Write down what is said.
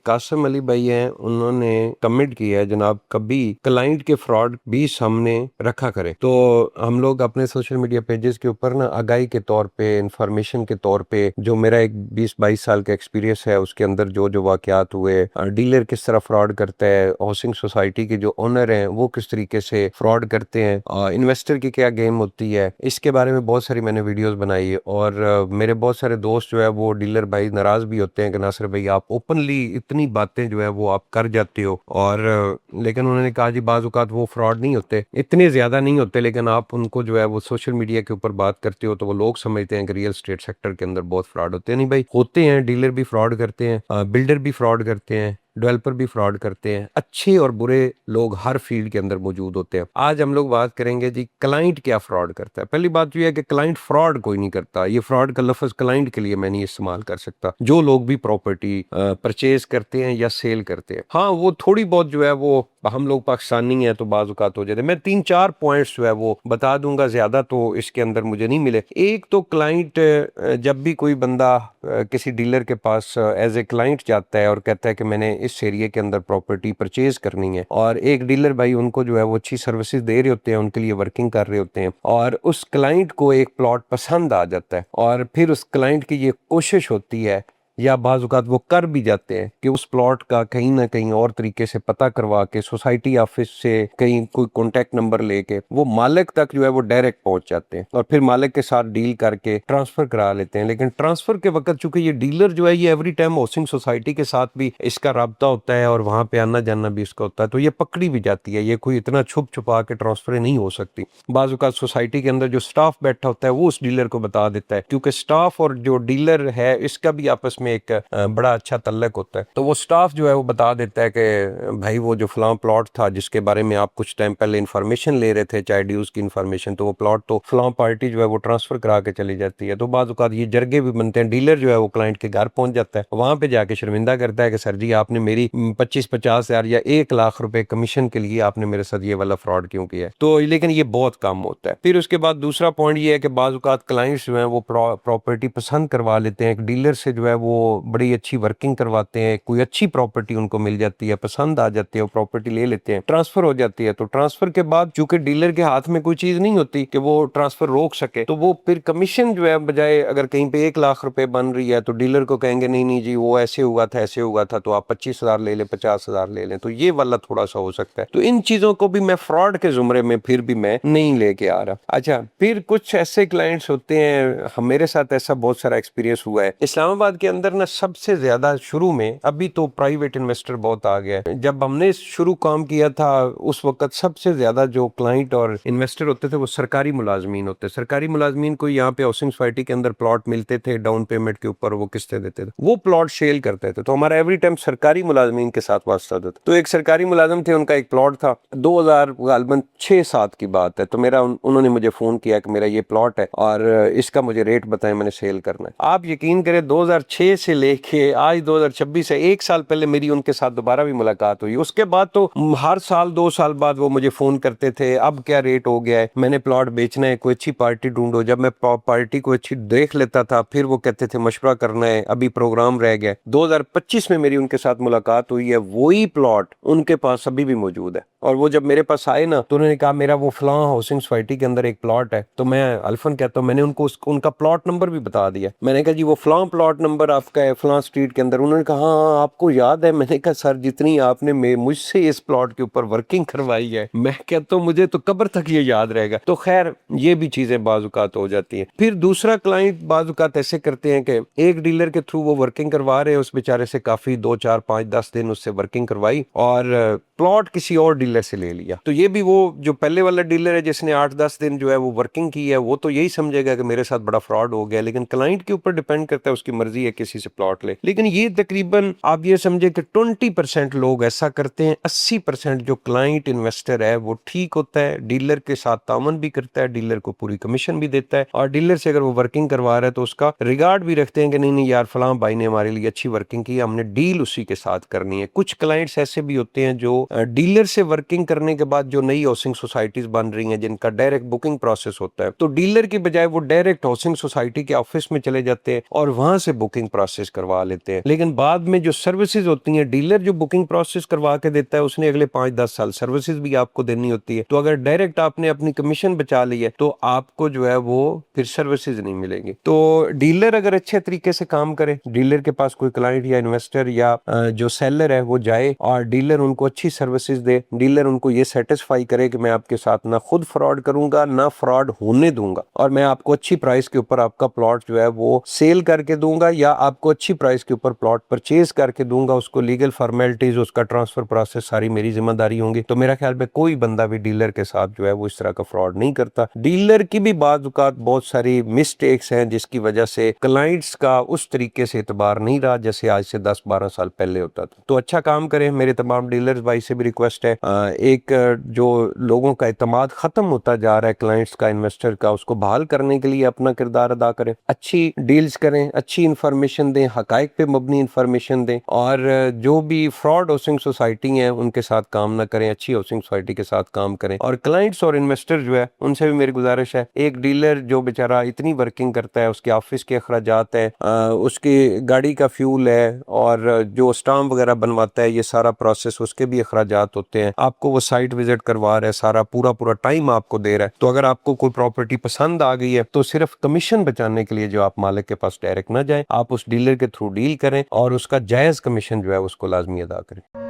कासिम अली भाई हैं, उन्होंने कमेंट किया है जनाब, कभी क्लाइंट के फ्रॉड भी सामने रखा करें। तो हम लोग अपने सोशल मीडिया पेजेस के ऊपर ना आगाही के तौर पे, इंफॉर्मेशन के तौर पे, जो मेरा एक 20-22 साल का एक्सपीरियंस है उसके अंदर जो जो वाकयात हुए, डीलर किस तरह फ्रॉड करता है, हाउसिंग सोसाइटी के जो ओनर हैं वो किस तरीके से फ्रॉड करते हैं, इन्वेस्टर की क्या गेम होती है, इसके बारे में बहुत सारी मैंने वीडियोस बनाई है। और मेरे बहुत सारे दोस्त जो है वो डीलर भाई नाराज भी होते हैं कि नासिर भाई आप ओपनली इतनी बातें जो है वो आप कर जाते हो। और लेकिन उन्होंने कहा जी बाज़ औक़ात वो फ्रॉड नहीं होते, इतने ज़्यादा नहीं होते, लेकिन आप उनको जो है वो सोशल मीडिया के ऊपर बात करते हो तो वो लोग समझते हैं कि रियल एस्टेट सेक्टर के अंदर बहुत फ्रॉड होते हैं। नहीं भाई, होते हैं, डीलर भी फ्रॉड करते हैं, बिल्डर भी फ्रॉड करते हैं, डेवलपर भी फ्रॉड करते हैं, अच्छे और बुरे लोग हर फील्ड के अंदर मौजूद होते हैं। आज हम लोग बात करेंगे जी क्लाइंट क्या फ्रॉड करता है। पहली बात ये है कि क्लाइंट फ्रॉड कोई नहीं करता, ये फ्रॉड का लफ्ज क्लाइंट के लिए मैं नहीं इस्तेमाल कर सकता। जो लोग भी प्रॉपर्टी परचेज करते हैं या सेल करते हैं, हाँ वो थोड़ी बहुत जो है वो, हम लोग पाकिस्तानी हैं तो बाज़ औक़ात हो जाते हैं। मैं 3-4 पॉइंट्स जो है वो बता दूंगा, ज्यादा तो इसके अंदर मुझे नहीं मिले। एक तो क्लाइंट, जब भी कोई बंदा किसी डीलर के पास एज ए क्लाइंट जाता है और कहता है कि मैंने इस एरिया के अंदर प्रॉपर्टी परचेज करनी है, और एक डीलर भाई उनको जो है वो अच्छी सर्विसेज दे रहे होते हैं, उनके लिए वर्किंग कर रहे होते हैं, और उस क्लाइंट को एक प्लॉट पसंद आ जाता है, और फिर उस क्लाइंट की ये कोशिश होती है या बाज़ औक़ात वो कर भी जाते हैं कि उस प्लॉट का कहीं ना कहीं और तरीके से पता करवा के सोसाइटी ऑफिस से कहीं कोई कॉन्टैक्ट नंबर लेके वो मालिक तक जो है वो डायरेक्ट पहुंच जाते हैं, और फिर मालिक के साथ डील करके ट्रांसफर करा लेते हैं। लेकिन ट्रांसफर के वक्त चूंकि ये डीलर जो है ये एवरी टाइम हाउसिंग सोसाइटी के साथ भी इसका राब्ता होता है और वहां पे आना जाना भी इसका होता है, तो ये पकड़ी भी जाती है। ये कोई इतना छुप छुपा के ट्रांसफर नहीं हो सकती। बाज़ औक़ात सोसाइटी के अंदर जो स्टाफ बैठा होता है वो उस डीलर को बता देता है, क्योंकि स्टाफ और जो डीलर है इसका भी आपस में एक बड़ा अच्छा तल्लक होता है। तो वो स्टाफ जो है वो बता देता है कि भाई वो जो फलां प्लॉट था जिसके बारे में आप कुछ टाइम पहले इन्फॉर्मेशन ले रहे थे, चाहे ड्यूज की इन्फॉर्मेशन, तो वो प्लॉट तो फलां पार्टी जो है वो ट्रांसफर करा के चली जाती है। तो बाज़ औक़ात ये जरगे भी बनते हैं, डीलर जो है वो क्लाइंट के घर पहुंच जाता है, वहां पे जाके शर्मिंदा करता है कि सर जी आपने मेरी 25-50 हज़ार या 1 लाख रुपए कमीशन के लिए आपने मेरे साथ ये वाला फ्रॉड क्यों किया है। तो लेकिन ये बहुत कम होता है। फिर उसके बाद दूसरा पॉइंट ये है कि बाज़ औक़ात क्लाइंट्स जो है वो प्रॉपर्टी पसंद करवा लेते हैं, एक डीलर से जो है वो बड़ी अच्छी वर्किंग करवाते हैं, कोई अच्छी प्रॉपर्टी उनको मिल जाती है, पसंद आ जाती है, वो प्रॉपर्टी ले लेते हैं, ट्रांसफर हो जाती है। तो ट्रांसफर के बाद चूंकि डीलर के हाथ में कोई चीज नहीं होती कि वो ट्रांसफर रोक सके, तो वो फिर कमीशन जो है बजाय अगर कहीं पे 1 लाख रुपए बन रही है तो डीलर को कहेंगे नहीं नहीं जी वो ऐसे हुआ था ऐसे हुआ था, तो आप 25 हज़ार ले लें, 50 हज़ार ले लें। तो ये वाला थोड़ा सा हो सकता है। तो इन चीजों को भी मैं फ्रॉड के जुमरे में फिर भी मैं नहीं लेके आ रहा। अच्छा, फिर कुछ ऐसे क्लाइंट्स होते हैं, मेरे साथ ऐसा बहुत सारा एक्सपीरियंस हुआ है इस्लामाबाद के अंदर ना, सबसे ज्यादा शुरू में, अभी तो प्राइवेट इन्वेस्टर बहुत आ गया है, जब हमने शुरू काम किया था उस वक्त सबसे ज्यादा जो क्लाइंट और इन्वेस्टर होते थे वो सरकारी मुलाजमीन होते। सरकारी मुलाजमीन को यहाँ पे हाउसिंग सोसाइटी के अंदर प्लॉट मिलते थे, डाउन पेमेंट के ऊपर वो किस्तें देते थे, वो प्लॉट सेल करते थे। तो हमारा एवरी टाइम सरकारी मुलाजमीन के साथ वास्ता था। तो एक सरकारी मुलाजिम थे, उनका एक प्लॉट था, 2006-7 की बात है। तो मेरा उन्होंने मुझे फोन किया कि मेरा ये प्लॉट है और इसका मुझे रेट बताएं, मैंने सेल करना है। आप यकीन करें 2006 से लेके आज 2026 है, 1 साल पहले मेरी उनके साथ दोबारा भी मुलाकात हुई। उसके बाद तो हर साल 2 साल बाद वो मुझे फोन करते थे, अब क्या रेट हो गया है, मैंने प्लॉट बेचना है, कोई अच्छी पार्टी ढूंढो। जब मैं पार्टी को अच्छी देख लेता था फिर वो कहते थे मशवरा करना है, अभी प्रोग्राम रह गया। 2025 में मेरी उनके साथ मुलाकात हुई है, वही प्लॉट उनके पास अभी भी मौजूद है। और वो जब मेरे पास आए ना तो उन्होंने कहा मेरा वो फलां हाउसिंग सोसाइटी के अंदर एक प्लॉट है। तो मैं अल्फन कहता हूँ, मैंने उनको उनका प्लॉट नंबर भी बता दिया। मैंने कहा जी वो फलां प्लॉट नंबर आपका है फलां स्ट्रीट के अंदर। उन्होंने कहा हाँ आपको याद है। मैंने कहा सर जितनी आपने मुझसे इस प्लॉट के ऊपर वर्किंग करवाई है, मैं कहता हूँ मुझे तो कब्र तक ये याद रहेगा। तो खैर ये भी चीजें बाजुकात हो जाती है। फिर दूसरा क्लाइंट बाजुकात ऐसे करते हैं कि एक डीलर के थ्रू वो वर्किंग करवा रहे हैं, उस बेचारे से काफी 2-4-5-10 दिन उससे वर्किंग करवाई और प्लॉट किसी और डीलर से ले लिया। तो ये भी वो जो पहले वाला डीलर है जिसने 8-10 दिन जो है वो वर्किंग की है, वो तो यही समझेगा कि मेरे साथ बड़ा फ्रॉड हो गया। लेकिन क्लाइंट के ऊपर डिपेंड करता है, उसकी मर्जी है किसी से प्लॉट ले। लेकिन ये तकरीबन आप ये समझे कि 20% लोग ऐसा करते हैं, 80% जो क्लाइंट इन्वेस्टर है वो ठीक होता है, डीलर के साथ तामन भी करता है, डीलर को पूरी कमीशन भी देता है, और डीलर से अगर वो वर्किंग करवा रहा है तो उसका रिगार्ड भी रखते हैं कि नहीं नहीं यार फलां भाई ने हमारे लिए अच्छी वर्किंग की, हमने डील उसी के साथ करनी है। कुछ क्लाइंट्स ऐसे भी होते हैं जो ڈیلر سے ورکنگ کرنے کے بعد جو نئی ہاؤسنگ سوسائٹیز بن رہی ہیں جن کا ڈائریکٹ بکنگ پروسیس ہوتا ہے، تو ڈیلر کی بجائے وہ ڈائریکٹ ہاؤسنگ سوسائٹی کے آفس میں چلے جاتے ہیں اور وہاں سے بکنگ پروسیس کروا لیتے ہیں. لیکن بعد میں جو سروسز ہوتی ہیں، ڈیلر جو بکنگ پروسیس کروا کے دیتا ہے اس نے اگلے 5-10 سال سروسز بھی آپ کو دینی ہوتی ہے. تو اگر ڈائریکٹ آپ نے اپنی کمیشن بچا لی ہے تو آپ کو جو ہے وہ پھر سروسز نہیں ملیں گی. تو ڈیلر اگر اچھے طریقے سے کام کرے، ڈیلر کے پاس کوئی کلائنٹ یا انویسٹر یا جو سیلر ہے وہ جائے اور ڈیلر ان کو اچھی سروسز دے، ڈیلر ان کو یہ سیٹسفائی کرے کہ میں آپ کے ساتھ نہ خود فراڈ کروں گا نہ فراڈ ہونے دوں گا، اور میں آپ کو اچھی پرائس کے اوپر آپ کا پلاٹ جو ہے وہ سیل کر کے دوں گا یا آپ کو اچھی پرائس کے اوپر پلاٹ پرچیز کر کے دوں گا، اس کو لیگل فارمیلٹیز، اس کا ٹرانسفر پروسیس ساری میری ذمہ داری ہوں گی. تو میرا خیال میں کوئی بندہ بھی ڈیلر کے ساتھ جو ہے وہ اس طرح کا فراڈ نہیں کرتا. ڈیلر کی بھی بعض اوقات بہت ساری مسٹیکس ہیں جس کی وجہ سے کلائنٹس کا اس طریقے سے اعتبار نہیں رہا جیسے آج سے 10-12 سال پہلے ہوتا تھا. تو اچھا کام کریں. میرے تمام ڈیلرز بھائی سے بھی ریکویسٹ ہے، ایک جو لوگوں کا اعتماد ختم ہوتا جا رہا ہے کلائنٹس کا، انویسٹر کا، اس کو بحال کرنے کے لیے اپنا کردار ادا کریں، اچھی ڈیلز کریں، اچھی انفارمیشن دیں، حقائق پہ مبنی انفارمیشن دیں، اور جو بھی فراڈ ہاؤسنگ سوسائٹی ہیں ان کے ساتھ کام نہ کریں، اچھی ہاؤسنگ سوسائٹی کے ساتھ کام کریں. اور کلائنٹس اور انویسٹر جو ہے ان سے بھی میری گزارش ہے، ایک ڈیلر جو بیچارہ اتنی ورکنگ کرتا ہے، اس کے آفس کے اخراجات ہیں، اس کی گاڑی کا فیول ہے، اور جو اسٹامپ وغیرہ بنواتا ہے، یہ سارا پروسیس اس کے بھی اخراجات ہوتے ہیں. آپ کو وہ سائٹ وزٹ کروا رہا ہے، سارا پورا ٹائم آپ کو دے رہا ہے. تو اگر آپ کو کوئی پراپرٹی پسند آ گئی ہے تو صرف کمیشن بچانے کے لیے جو آپ مالک کے پاس ڈائریکٹ نہ جائیں، آپ اس ڈیلر کے تھرو ڈیل کریں اور اس کا جائز کمیشن جو ہے اس کو لازمی ادا کریں.